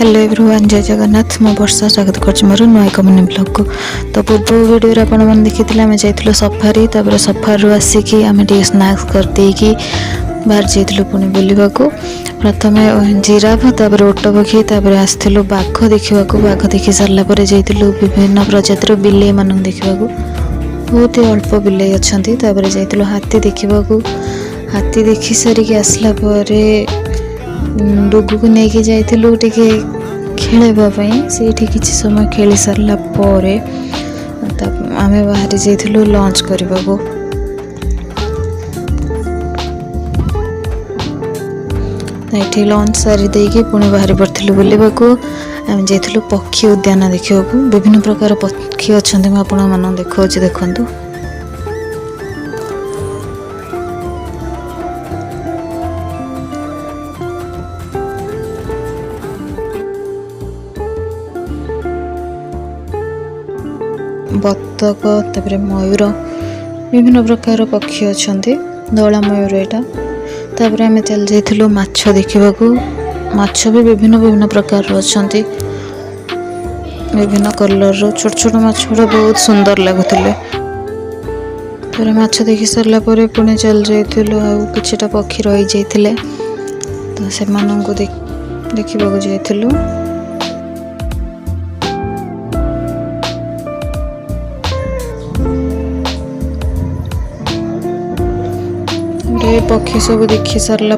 Hello everyone, जय जगन्नाथ। मो वर्षा स्वागत कर मोर नुआ कम्युनि ब्लॉग को। तो पूर्व वीडियो आपने देखी आम जाइलु सफारी, तापर सफारू आसिकी आम टे स्नाक्स करदेकी बाहर जाइलु पुणी बुलवा को। प्रथम जिराफ, तापर ओट पक्षी, तापर आसलु बाघ देखा। बाघ देखी सारापर जाइलु विभिन्न प्रजातिर बिले मान देखा। बहुत ही अल्प बिले अच्छा। तापर जाइलु हाथी देखा। हाथी देखी सारिक आसला डुगु को लेकिन जाइलु टिके खेलवाई से किसी समय खेली सारा आम बाहरी जाइलु लंच करने को। ये लंच सारी देकी पुणी बाहरी पड़ू बुलवा को। आम जाइलु पक्षी उद्यान देखा। विभिन्न प्रकार पक्षी अच्छा मैं देखा देखु। बतक, तापर मयूर, विभिन्न प्रकार पक्षी अच्छा। धला मयूर यहाँ। तापर आम चल जाइलु माछ देखा। माछ भी विभिन्न विभिन्न प्रकार अच्छा। विभिन्न कलर छोट छोट माछ गुड़ा बहुत सुंदर लगुले। तापर माछ देखी सारा पुणी चल जाइलु किछटा पक्षी रही जाइए तो से देखा जाइलु। पक्षी सब देखी सारा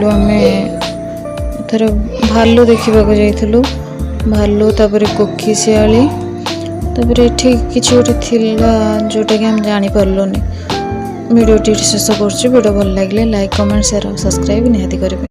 आम थर भालू देखा जाइलु। भालू, तापर कोकी शियाली, तापर ये किसी गोटे थिला जोटा कि आम जापारूनी। वीडियो शेष कर। वीडियो भल लगे लाइक, कमेंट, शेयर और सब्सक्राइब निहाती करेंगे।